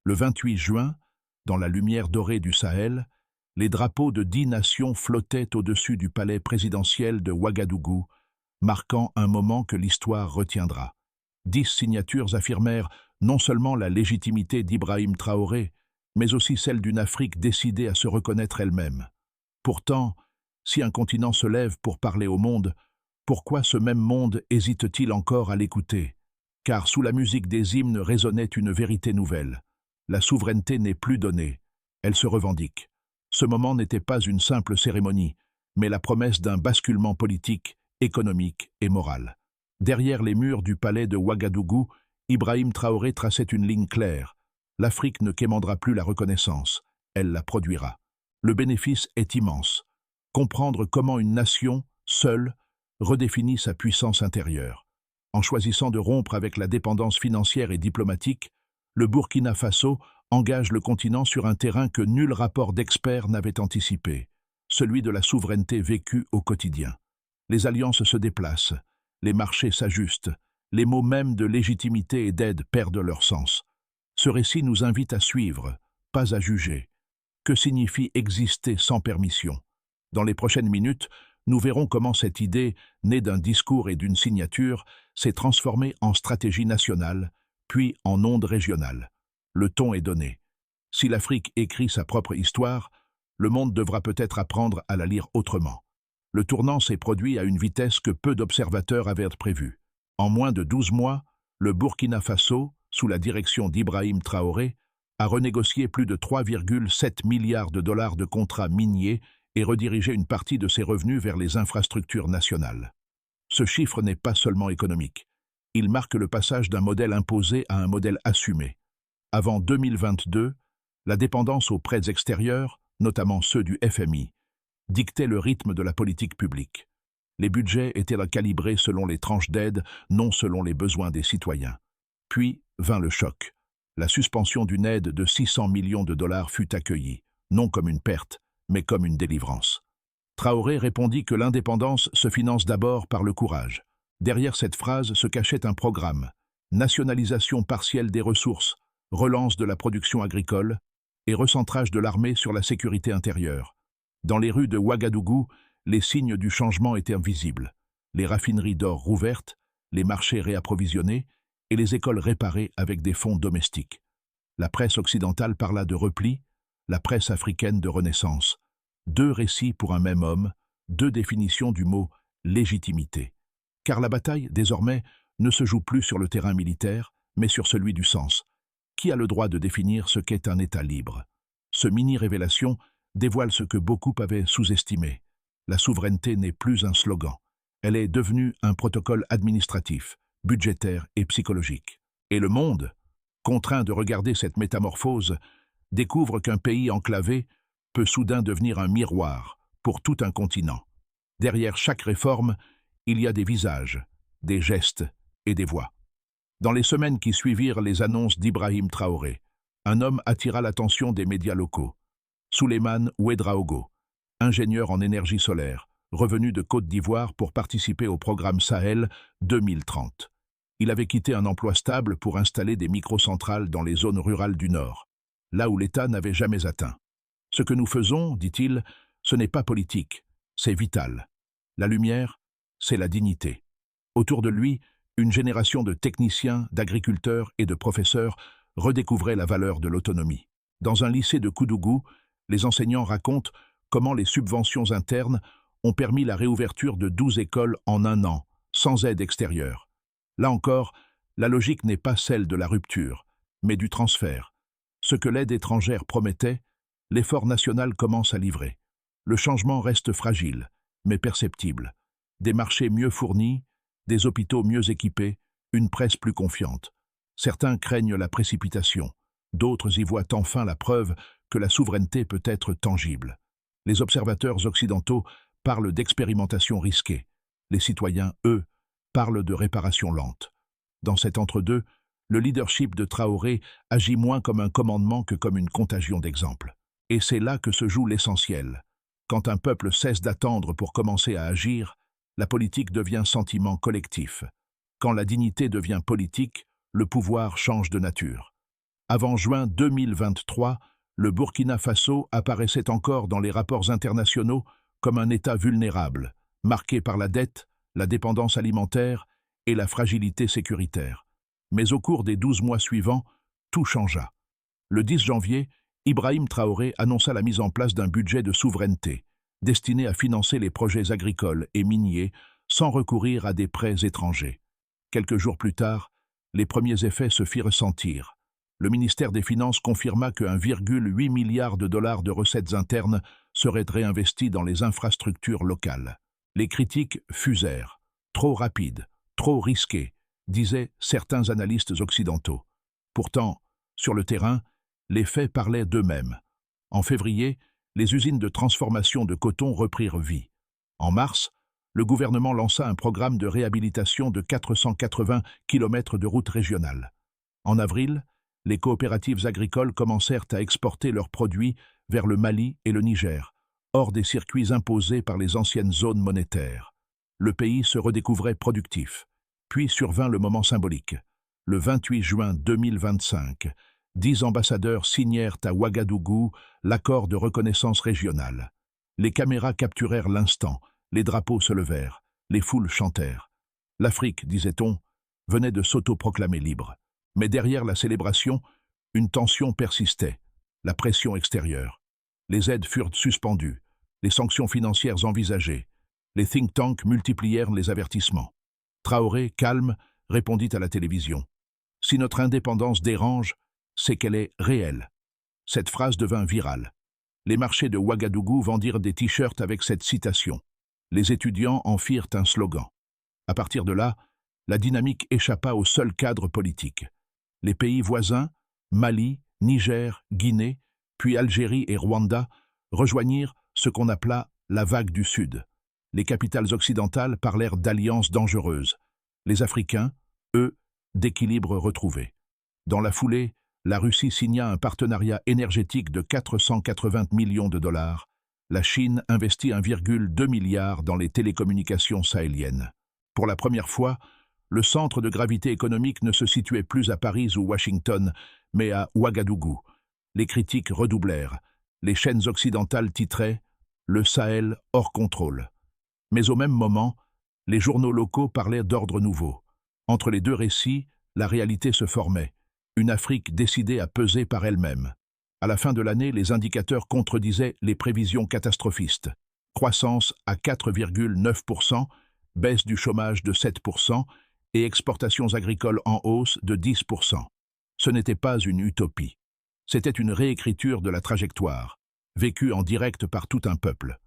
Le 28 juin, dans la lumière dorée du Sahel, les drapeaux de 10 nations flottaient au-dessus du palais présidentiel de Ouagadougou, marquant un moment que l'histoire retiendra. 10 signatures affirmèrent non seulement la légitimité d'Ibrahim Traoré, mais aussi celle d'une Afrique décidée à se reconnaître elle-même. Pourtant, si un continent se lève pour parler au monde, pourquoi ce même monde hésite-t-il encore à l'écouter? Car sous la musique des hymnes résonnait une vérité nouvelle. La souveraineté n'est plus donnée, elle se revendique. Ce moment n'était pas une simple cérémonie, mais la promesse d'un basculement politique, économique et moral. Derrière les murs du palais de Ouagadougou, Ibrahim Traoré traçait une ligne claire. L'Afrique ne quémandera plus la reconnaissance, elle la produira. Le bénéfice est immense. Comprendre comment une nation, seule, redéfinit sa puissance intérieure. En choisissant de rompre avec la dépendance financière et diplomatique, le Burkina Faso engage le continent sur un terrain que nul rapport d'experts n'avait anticipé, celui de la souveraineté vécue au quotidien. Les alliances se déplacent, les marchés s'ajustent, les mots mêmes de légitimité et d'aide perdent leur sens. Ce récit nous invite à suivre, pas à juger. Que signifie exister sans permission? Dans les prochaines minutes, nous verrons comment cette idée, née d'un discours et d'une signature, s'est transformée en stratégie nationale, puis en onde régionale. Le ton est donné. Si l'Afrique écrit sa propre histoire, le monde devra peut-être apprendre à la lire autrement. Le tournant s'est produit à une vitesse que peu d'observateurs avaient prévue. En moins de 12 mois, le Burkina Faso, sous la direction d'Ibrahim Traoré, a renégocié plus de 3,7 milliards de dollars de contrats miniers et redirigé une partie de ses revenus vers les infrastructures nationales. Ce chiffre n'est pas seulement économique. Il marque le passage d'un modèle imposé à un modèle assumé. Avant 2022, la dépendance aux prêts extérieurs, notamment ceux du FMI, dictait le rythme de la politique publique. Les budgets étaient calibrés selon les tranches d'aide, non selon les besoins des citoyens. Puis vint le choc. La suspension d'une aide de 600 millions de dollars fut accueillie, non comme une perte, mais comme une délivrance. Traoré répondit que l'indépendance se finance d'abord par le courage. Derrière cette phrase se cachait un programme: nationalisation partielle des ressources, relance de la production agricole et recentrage de l'armée sur la sécurité intérieure. Dans les rues de Ouagadougou, les signes du changement étaient visibles. Les raffineries d'or rouvertes, les marchés réapprovisionnés et les écoles réparées avec des fonds domestiques. La presse occidentale parla de repli, la presse africaine de renaissance. Deux récits pour un même homme, deux définitions du mot légitimité. Car la bataille, désormais, ne se joue plus sur le terrain militaire, mais sur celui du sens. Qui a le droit de définir ce qu'est un État libre? Ce mini-révélation dévoile ce que beaucoup avaient sous-estimé. La souveraineté n'est plus un slogan. Elle est devenue un protocole administratif, budgétaire et psychologique. Et le monde, contraint de regarder cette métamorphose, découvre qu'un pays enclavé peut soudain devenir un miroir pour tout un continent. Derrière chaque réforme, il y a des visages, des gestes et des voix. Dans les semaines qui suivirent les annonces d'Ibrahim Traoré, un homme attira l'attention des médias locaux. Souleymane Ouedraogo, ingénieur en énergie solaire, revenu de Côte d'Ivoire pour participer au programme Sahel 2030. Il avait quitté un emploi stable pour installer des microcentrales dans les zones rurales du Nord, là où l'État n'avait jamais atteint. Ce que nous faisons, dit-il, ce n'est pas politique, c'est vital. La lumière, c'est la dignité. Autour de lui, une génération de techniciens, d'agriculteurs et de professeurs redécouvrait la valeur de l'autonomie. Dans un lycée de Koudougou, les enseignants racontent comment les subventions internes ont permis la réouverture de 12 écoles en un an, sans aide extérieure. Là encore, la logique n'est pas celle de la rupture, mais du transfert. Ce que l'aide étrangère promettait, l'effort national commence à livrer. Le changement reste fragile, mais perceptible. Des marchés mieux fournis, des hôpitaux mieux équipés, une presse plus confiante. Certains craignent la précipitation, d'autres y voient enfin la preuve que la souveraineté peut être tangible. Les observateurs occidentaux parlent d'expérimentation risquée. Les citoyens, eux, parlent de réparation lente. Dans cet entre-deux, le leadership de Traoré agit moins comme un commandement que comme une contagion d'exemples. Et c'est là que se joue l'essentiel. Quand un peuple cesse d'attendre pour commencer à agir, la politique devient sentiment collectif. Quand la dignité devient politique, le pouvoir change de nature. Avant juin 2023, le Burkina Faso apparaissait encore dans les rapports internationaux comme un État vulnérable, marqué par la dette, la dépendance alimentaire et la fragilité sécuritaire. Mais au cours des 12 mois suivants, tout changea. Le 10 janvier, Ibrahim Traoré annonça la mise en place d'un budget de souveraineté, destiné à financer les projets agricoles et miniers sans recourir à des prêts étrangers. Quelques jours plus tard, les premiers effets se firent sentir. Le ministère des Finances confirma que 1,8 milliard de dollars de recettes internes seraient réinvestis dans les infrastructures locales. Les critiques fusèrent. Trop rapide, trop risqué, disaient certains analystes occidentaux. Pourtant, sur le terrain, les faits parlaient d'eux-mêmes. En février, les usines de transformation de coton reprirent vie. En mars, le gouvernement lança un programme de réhabilitation de 480 km de routes régionales. En avril, les coopératives agricoles commencèrent à exporter leurs produits vers le Mali et le Niger, hors des circuits imposés par les anciennes zones monétaires. Le pays se redécouvrait productif. Puis survint le moment symbolique. Le 28 juin 2025, 10 ambassadeurs signèrent à Ouagadougou l'accord de reconnaissance régionale. Les caméras capturèrent l'instant, les drapeaux se levèrent, les foules chantèrent. L'Afrique, disait-on, venait de s'autoproclamer libre. Mais derrière la célébration, une tension persistait, la pression extérieure. Les aides furent suspendues, les sanctions financières envisagées. Les think tanks multiplièrent les avertissements. Traoré, calme, répondit à la télévision. « Si notre indépendance dérange, c'est qu'elle est réelle. » Cette phrase devint virale. Les marchés de Ouagadougou vendirent des t-shirts avec cette citation. Les étudiants en firent un slogan. À partir de là, la dynamique échappa au seul cadre politique. Les pays voisins, Mali, Niger, Guinée, puis Algérie et Rwanda, rejoignirent ce qu'on appela la vague du Sud. Les capitales occidentales parlèrent d'alliances dangereuses. Les Africains, eux, d'équilibre retrouvé. Dans la foulée, la Russie signa un partenariat énergétique de 480 millions de dollars. La Chine investit 1,2 milliard dans les télécommunications sahéliennes. Pour la première fois, le centre de gravité économique ne se situait plus à Paris ou Washington, mais à Ouagadougou. Les critiques redoublèrent. Les chaînes occidentales titraient « Le Sahel hors contrôle ». Mais au même moment, les journaux locaux parlaient d'ordre nouveau. Entre les deux récits, la réalité se formait. Une Afrique décidée à peser par elle-même. À la fin de l'année, les indicateurs contredisaient les prévisions catastrophistes. Croissance à 4,9%, baisse du chômage de 7% et exportations agricoles en hausse de 10%. Ce n'était pas une utopie. C'était une réécriture de la trajectoire, vécue en direct par tout un peuple.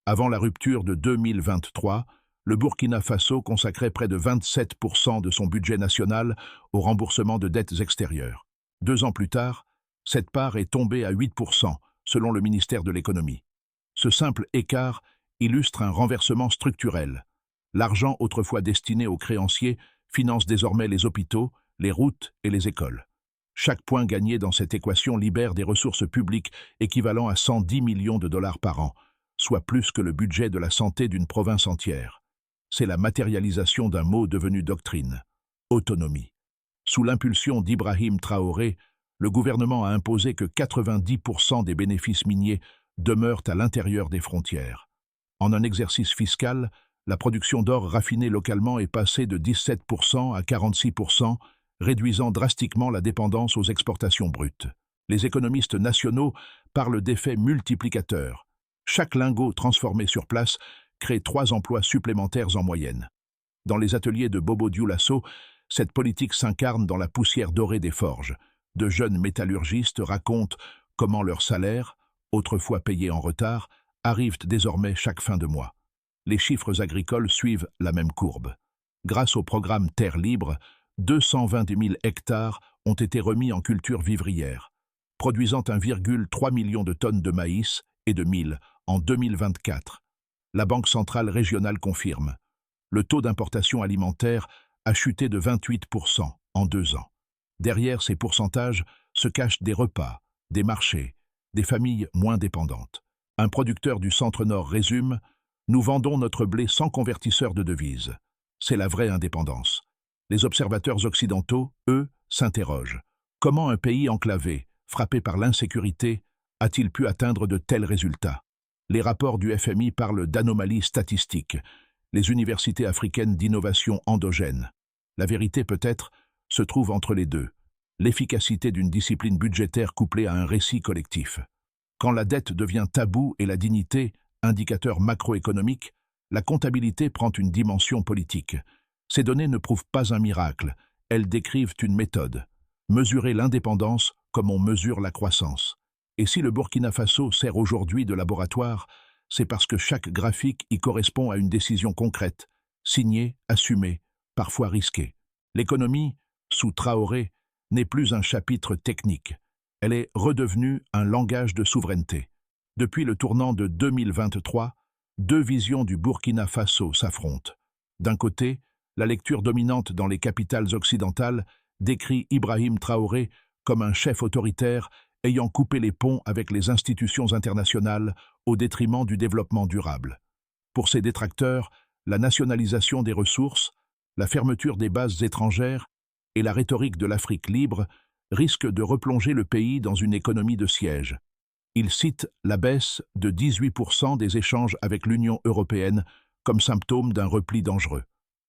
Avant la rupture de 2023, le Burkina Faso consacrait près de 27% de son budget national au remboursement de dettes extérieures. 2 ans plus tard, cette part est tombée à 8%, selon le ministère de l'Économie. Ce simple écart illustre un renversement structurel. L'argent autrefois destiné aux créanciers finance désormais les hôpitaux, les routes et les écoles. Chaque point gagné dans cette équation libère des ressources publiques équivalent à 110 millions de dollars par an, soit plus que le budget de la santé d'une province entière. C'est la matérialisation d'un mot devenu doctrine, autonomie. Sous l'impulsion d'Ibrahim Traoré, le gouvernement a imposé que 90% des bénéfices miniers demeurent à l'intérieur des frontières. En un exercice fiscal, la production d'or raffiné localement est passée de 17% à 46%, réduisant drastiquement la dépendance aux exportations brutes. Les économistes nationaux parlent d'effets multiplicateurs. Chaque lingot transformé sur place crée 3 emplois supplémentaires en moyenne. Dans les ateliers de Bobo Dioulasso, cette politique s'incarne dans la poussière dorée des forges. De jeunes métallurgistes racontent comment leurs salaires, autrefois payés en retard, arrivent désormais chaque fin de mois. Les chiffres agricoles suivent la même courbe. Grâce au programme Terre libre, 220 000 hectares ont été remis en culture vivrière, produisant 1,3 million de tonnes de maïs et de mil en 2024. La Banque centrale régionale confirme. Le taux d'importation alimentaire a chuté de 28% en 2 ans. Derrière ces pourcentages se cachent des repas, des marchés, des familles moins dépendantes. Un producteur du Centre-Nord résume « Nous vendons notre blé sans convertisseur de devises. C'est la vraie indépendance. » Les observateurs occidentaux, eux, s'interrogent. Comment un pays enclavé, frappé par l'insécurité, a-t-il pu atteindre de tels résultats? Les rapports du FMI parlent d'anomalies statistiques, les universités africaines d'innovation endogène. La vérité peut-être se trouve entre les deux, l'efficacité d'une discipline budgétaire couplée à un récit collectif. Quand la dette devient tabou et la dignité, indicateur macroéconomique, la comptabilité prend une dimension politique. Ces données ne prouvent pas un miracle, elles décrivent une méthode. Mesurer l'indépendance comme on mesure la croissance. Et si le Burkina Faso sert aujourd'hui de laboratoire, c'est parce que chaque graphique y correspond à une décision concrète, signée, assumée, parfois risquée. L'économie, sous Traoré, n'est plus un chapitre technique. Elle est redevenue un langage de souveraineté. Depuis le tournant de 2023, deux visions du Burkina Faso s'affrontent. D'un côté, la lecture dominante dans les capitales occidentales décrit Ibrahim Traoré comme un chef autoritaire ayant coupé les ponts avec les institutions internationales au détriment du développement durable. Pour ses détracteurs, la nationalisation des ressources, la fermeture des bases étrangères et la rhétorique de l'Afrique libre risquent de replonger le pays dans une économie de siège. Il cite la baisse de 18% des échanges avec l'Union européenne comme symptôme d'un repli dangereux.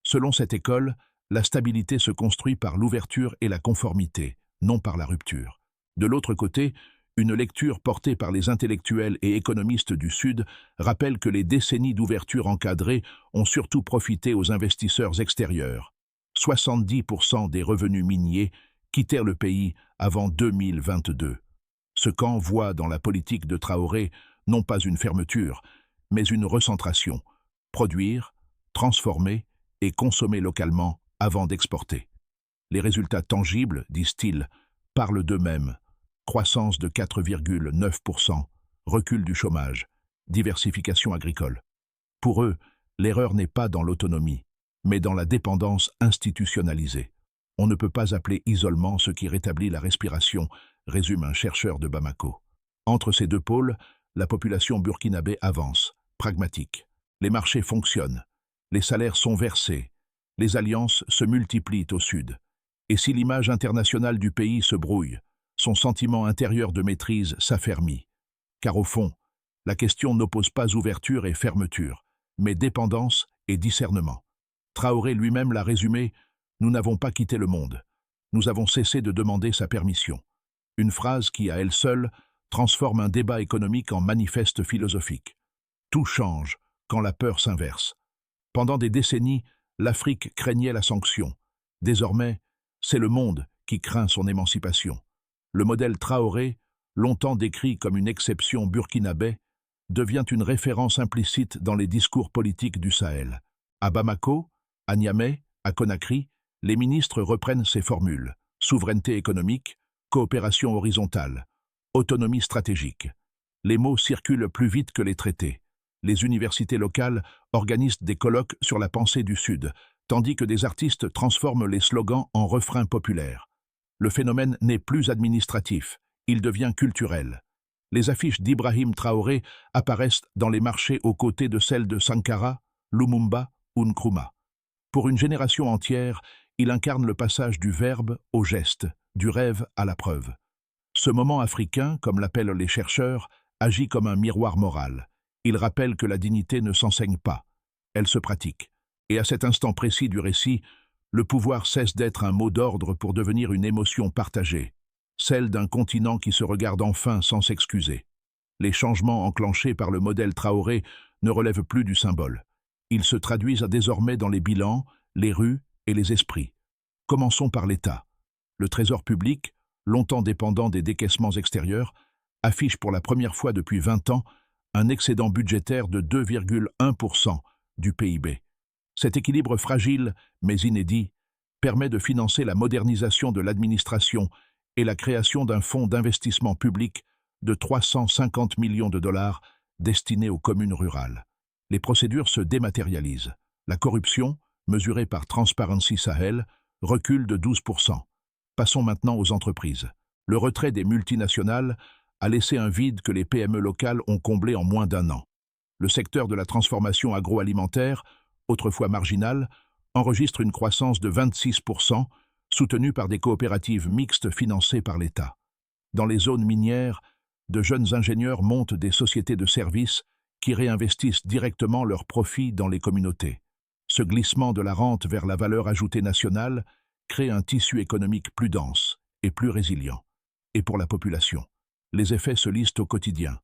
Selon cette école, la stabilité se construit par l'ouverture et la conformité, non par la rupture. De l'autre côté, une lecture portée par les intellectuels et économistes du Sud rappelle que les décennies d'ouverture encadrée ont surtout profité aux investisseurs extérieurs. 70% des revenus miniers quittèrent le pays avant 2022. Ce camp voit dans la politique de Traoré non pas une fermeture, mais une recentration. Produire, transformer et consommer localement avant d'exporter. Les résultats tangibles, disent-ils, parlent d'eux-mêmes. Croissance de 4,9%, recul du chômage, diversification agricole. Pour eux, l'erreur n'est pas dans l'autonomie, mais dans la dépendance institutionnalisée. On ne peut pas appeler isolement ce qui rétablit la respiration, résume un chercheur de Bamako. Entre ces deux pôles, la population burkinabé avance, pragmatique. Les marchés fonctionnent, les salaires sont versés, les alliances se multiplient au sud. Et si l'image internationale du pays se brouille, son sentiment intérieur de maîtrise s'affermit. Car au fond, la question n'oppose pas ouverture et fermeture, mais dépendance et discernement. Traoré lui-même l'a résumé, « Nous n'avons pas quitté le monde. Nous avons cessé de demander sa permission. » Une phrase qui, à elle seule, transforme un débat économique en manifeste philosophique. Tout change quand la peur s'inverse. Pendant des décennies, l'Afrique craignait la sanction. Désormais, c'est le monde qui craint son émancipation. Le modèle Traoré, longtemps décrit comme une exception burkinabé, devient une référence implicite dans les discours politiques du Sahel. À Bamako, à Niamey, à Conakry, les ministres reprennent ces formules. Souveraineté économique, coopération horizontale, autonomie stratégique. Les mots circulent plus vite que les traités. Les universités locales organisent des colloques sur la pensée du Sud, tandis que des artistes transforment les slogans en refrains populaires. Le phénomène n'est plus administratif, il devient culturel. Les affiches d'Ibrahim Traoré apparaissent dans les marchés aux côtés de celles de Sankara, Lumumba ou Nkrumah. Pour une génération entière, il incarne le passage du verbe au geste, du rêve à la preuve. Ce moment africain, comme l'appellent les chercheurs, agit comme un miroir moral. Il rappelle que la dignité ne s'enseigne pas, elle se pratique. Et à cet instant précis du récit, le pouvoir cesse d'être un mot d'ordre pour devenir une émotion partagée, celle d'un continent qui se regarde enfin sans s'excuser. Les changements enclenchés par le modèle Traoré ne relèvent plus du symbole. Ils se traduisent désormais dans les bilans, les rues et les esprits. Commençons par l'État. Le Trésor public, longtemps dépendant des décaissements extérieurs, affiche pour la première fois depuis 20 ans un excédent budgétaire de 2,1% du PIB. Cet équilibre fragile, mais inédit, permet de financer la modernisation de l'administration et la création d'un fonds d'investissement public de 350 millions de dollars destiné aux communes rurales. Les procédures se dématérialisent. La corruption, mesurée par Transparency Sahel, recule de 12%. Passons maintenant aux entreprises. Le retrait des multinationales a laissé un vide que les PME locales ont comblé en moins d'un an. Le secteur de la transformation agroalimentaire, autrefois marginal, enregistre une croissance de 26%, soutenus par des coopératives mixtes financées par l'État. Dans les zones minières, de jeunes ingénieurs montent des sociétés de services qui réinvestissent directement leurs profits dans les communautés. Ce glissement de la rente vers la valeur ajoutée nationale crée un tissu économique plus dense et plus résilient. Et pour la population, les effets se lisent au quotidien.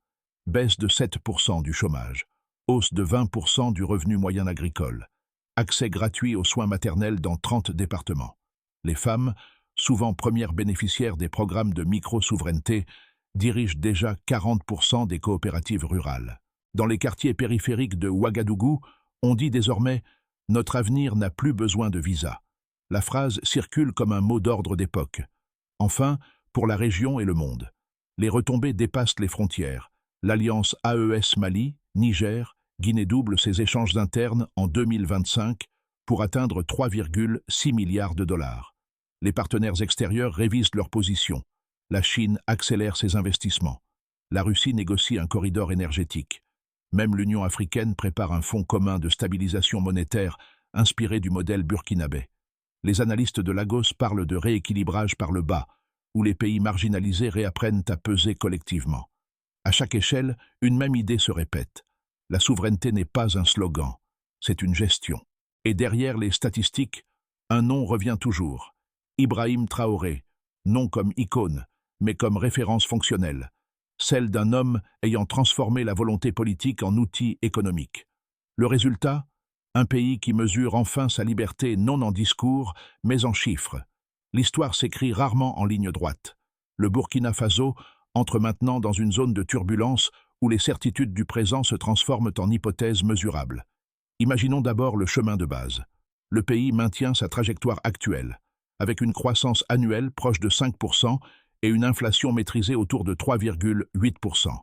Baisse de 7% du chômage, hausse de 20% du revenu moyen agricole, accès gratuit aux soins maternels dans 30 départements. Les femmes, souvent premières bénéficiaires des programmes de micro-souveraineté, dirigent déjà 40% des coopératives rurales. Dans les quartiers périphériques de Ouagadougou, on dit désormais « Notre avenir n'a plus besoin de visa ». La phrase circule comme un mot d'ordre d'époque. Enfin, pour la région et le monde, les retombées dépassent les frontières. L'alliance AES-Mali, Niger, Guinée double ses échanges internes en 2025 pour atteindre 3,6 milliards de dollars. Les partenaires extérieurs révisent leur position. La Chine accélère ses investissements. La Russie négocie un corridor énergétique. Même l'Union africaine prépare un fonds commun de stabilisation monétaire inspiré du modèle burkinabé. Les analystes de Lagos parlent de rééquilibrage par le bas, où les pays marginalisés réapprennent à peser collectivement. À chaque échelle, une même idée se répète. La souveraineté n'est pas un slogan, c'est une gestion. Et derrière les statistiques, un nom revient toujours. Ibrahim Traoré, non comme icône, mais comme référence fonctionnelle, celle d'un homme ayant transformé la volonté politique en outil économique. Le résultat? Un pays qui mesure enfin sa liberté non en discours, mais en chiffres. L'histoire s'écrit rarement en ligne droite. Le Burkina Faso entre maintenant dans une zone de turbulence où les certitudes du présent se transforment en hypothèses mesurables. Imaginons d'abord le chemin de base. Le pays maintient sa trajectoire actuelle, avec une croissance annuelle proche de 5% et une inflation maîtrisée autour de 3,8%.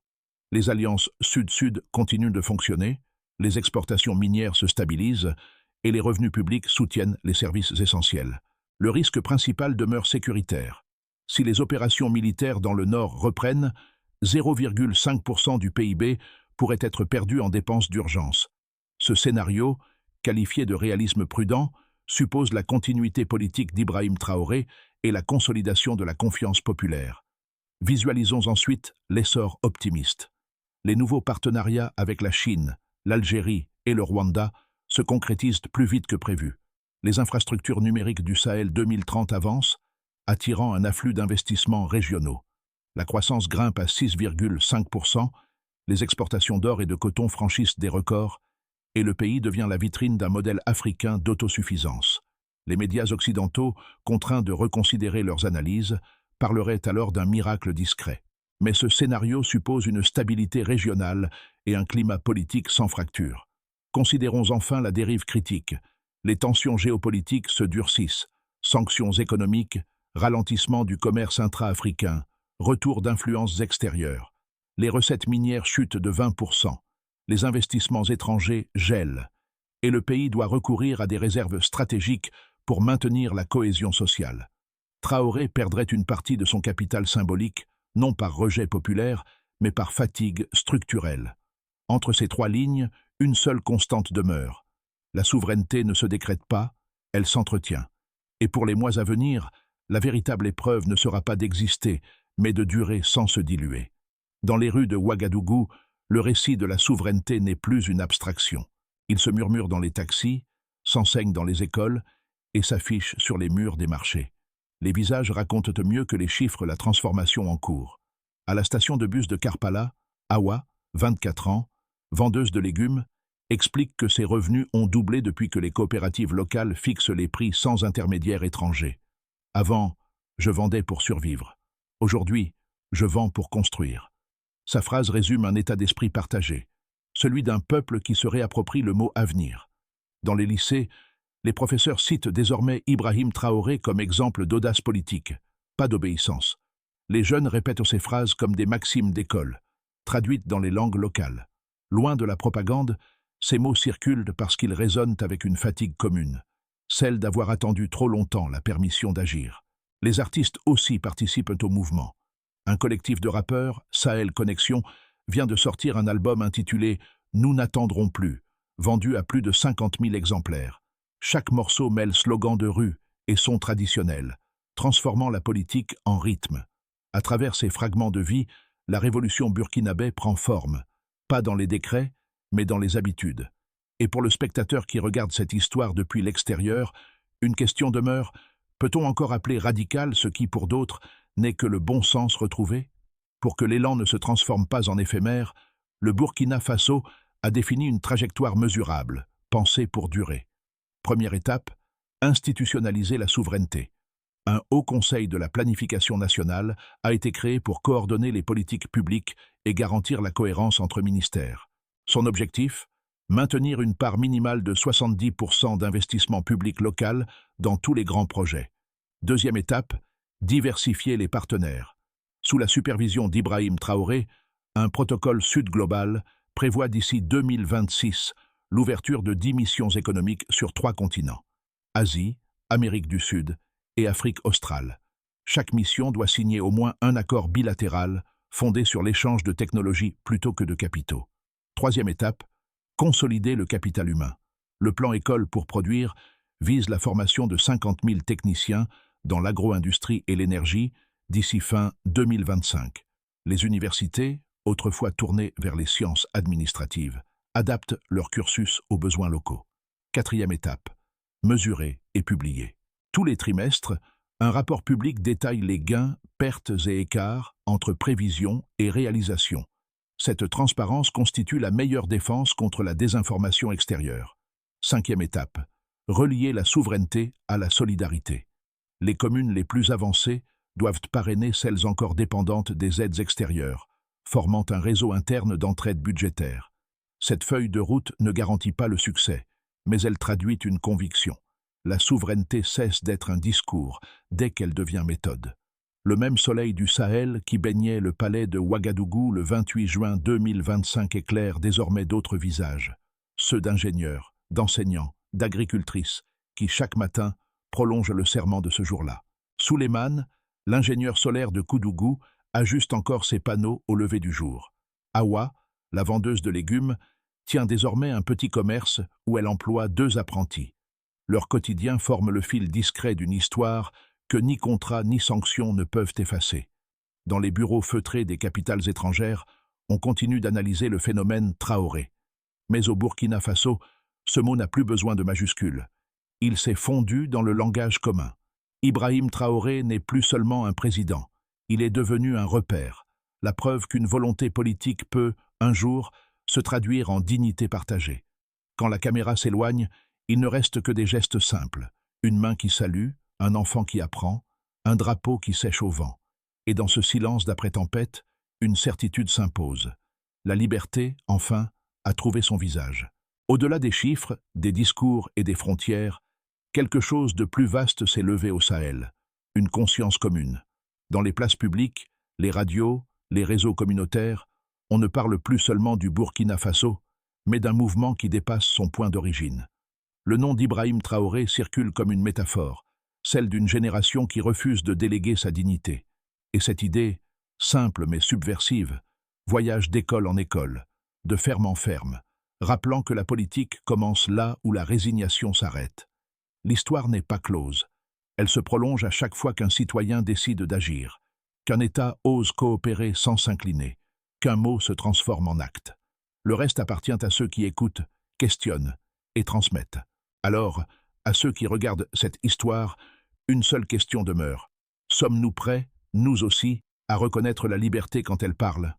Les alliances Sud-Sud continuent de fonctionner, les exportations minières se stabilisent et les revenus publics soutiennent les services essentiels. Le risque principal demeure sécuritaire. Si les opérations militaires dans le Nord reprennent, 0,5% du PIB pourrait être perdu en dépenses d'urgence. Ce scénario, qualifié de réalisme prudent, suppose la continuité politique d'Ibrahim Traoré et la consolidation de la confiance populaire. Visualisons ensuite l'essor optimiste. Les nouveaux partenariats avec la Chine, l'Algérie et le Rwanda se concrétisent plus vite que prévu. Les infrastructures numériques du Sahel 2030 avancent, attirant un afflux d'investissements régionaux. La croissance grimpe à 6,5%, les exportations d'or et de coton franchissent des records, et le pays devient la vitrine d'un modèle africain d'autosuffisance. Les médias occidentaux, contraints de reconsidérer leurs analyses, parleraient alors d'un miracle discret. Mais ce scénario suppose une stabilité régionale et un climat politique sans fracture. Considérons enfin la dérive critique. Les tensions géopolitiques se durcissent, sanctions économiques, ralentissement du commerce intra-africain, retour d'influences extérieures. Les recettes minières chutent de 20%, les investissements étrangers gèlent, et le pays doit recourir à des réserves stratégiques pour maintenir la cohésion sociale. Traoré perdrait une partie de son capital symbolique, non par rejet populaire, mais par fatigue structurelle. Entre ces trois lignes, une seule constante demeure. La souveraineté ne se décrète pas, elle s'entretient. Et pour les mois à venir, la véritable épreuve ne sera pas d'exister, mais de durer sans se diluer. Dans les rues de Ouagadougou, le récit de la souveraineté n'est plus une abstraction. Il se murmure dans les taxis, s'enseigne dans les écoles et s'affiche sur les murs des marchés. Les visages racontent mieux que les chiffres la transformation en cours. À la station de bus de Karpala, Awa, 24 ans, vendeuse de légumes, explique que ses revenus ont doublé depuis que les coopératives locales fixent les prix sans intermédiaires étrangers. Avant, je vendais pour survivre. Aujourd'hui, je vends pour construire. Sa phrase résume un état d'esprit partagé, celui d'un peuple qui se réapproprie le mot avenir. Dans les lycées, les professeurs citent désormais Ibrahim Traoré comme exemple d'audace politique, pas d'obéissance. Les jeunes répètent ces phrases comme des maximes d'école, traduites dans les langues locales. Loin de la propagande, ces mots circulent parce qu'ils résonnent avec une fatigue commune, celle d'avoir attendu trop longtemps la permission d'agir. Les artistes aussi participent au mouvement. Un collectif de rappeurs, Sahel Connexion, vient de sortir un album intitulé « Nous n'attendrons plus », vendu à plus de 50 000 exemplaires. Chaque morceau mêle slogans de rue, et sons traditionnels, transformant la politique en rythme. À travers ces fragments de vie, la révolution burkinabé prend forme, pas dans les décrets, mais dans les habitudes. Et pour le spectateur qui regarde cette histoire depuis l'extérieur, une question demeure: peut-on encore appeler radical ce qui, pour d'autres, n'est que le bon sens retrouvé? Pour que l'élan ne se transforme pas en éphémère, le Burkina Faso a défini une trajectoire mesurable, pensée pour durer. Première étape, institutionnaliser la souveraineté. Un haut conseil de la planification nationale a été créé pour coordonner les politiques publiques et garantir la cohérence entre ministères. Son objectif? Maintenir une part minimale de 70% d'investissement public local dans tous les grands projets. Deuxième étape, diversifier les partenaires. Sous la supervision d'Ibrahim Traoré, un protocole Sud global prévoit d'ici 2026 l'ouverture de 10 missions économiques sur 3 continents: Asie, Amérique du Sud et Afrique australe. Chaque mission doit signer au moins un accord bilatéral fondé sur l'échange de technologies plutôt que de capitaux. Troisième étape, consolider le capital humain. Le plan École pour produire vise la formation de 50 000 techniciens dans l'agro-industrie et l'énergie d'ici fin 2025. Les universités, autrefois tournées vers les sciences administratives, adaptent leur cursus aux besoins locaux. Quatrième étape, mesurer et publier. Tous les trimestres, un rapport public détaille les gains, pertes et écarts entre prévisions et réalisations. Cette transparence constitue la meilleure défense contre la désinformation extérieure. Cinquième étape, relier la souveraineté à la solidarité. Les communes les plus avancées doivent parrainer celles encore dépendantes des aides extérieures, formant un réseau interne d'entraide budgétaire. Cette feuille de route ne garantit pas le succès, mais elle traduit une conviction. La souveraineté cesse d'être un discours dès qu'elle devient méthode. Le même soleil du Sahel qui baignait le palais de Ouagadougou le 28 juin 2025 éclaire désormais d'autres visages, ceux d'ingénieurs, d'enseignants, d'agricultrices, qui chaque matin prolongent le serment de ce jour-là. Souleymane, l'ingénieur solaire de Koudougou, ajuste encore ses panneaux au lever du jour. Awa, la vendeuse de légumes, tient désormais un petit commerce où elle emploie 2 apprentis. Leur quotidien forme le fil discret d'une histoire que ni contrat ni sanction ne peuvent effacer. Dans les bureaux feutrés des capitales étrangères, on continue d'analyser le phénomène Traoré. Mais au Burkina Faso, ce mot n'a plus besoin de majuscules. Il s'est fondu dans le langage commun. Ibrahim Traoré n'est plus seulement un président, il est devenu un repère, la preuve qu'une volonté politique peut, un jour, se traduire en dignité partagée. Quand la caméra s'éloigne, il ne reste que des gestes simples, une main qui salue, un enfant qui apprend, un drapeau qui sèche au vent. Et dans ce silence d'après-tempête, une certitude s'impose. La liberté, enfin, a trouvé son visage. Au-delà des chiffres, des discours et des frontières, quelque chose de plus vaste s'est levé au Sahel, une conscience commune. Dans les places publiques, les radios, les réseaux communautaires, on ne parle plus seulement du Burkina Faso, mais d'un mouvement qui dépasse son point d'origine. Le nom d'Ibrahim Traoré circule comme une métaphore, celle d'une génération qui refuse de déléguer sa dignité. Et cette idée, simple mais subversive, voyage d'école en école, de ferme en ferme, rappelant que la politique commence là où la résignation s'arrête. L'histoire n'est pas close. Elle se prolonge à chaque fois qu'un citoyen décide d'agir, qu'un État ose coopérer sans s'incliner, qu'un mot se transforme en acte. Le reste appartient à ceux qui écoutent, questionnent et transmettent. Alors, à ceux qui regardent cette histoire, une seule question demeure. Sommes-nous prêts, nous aussi, à reconnaître la liberté quand elle parle ?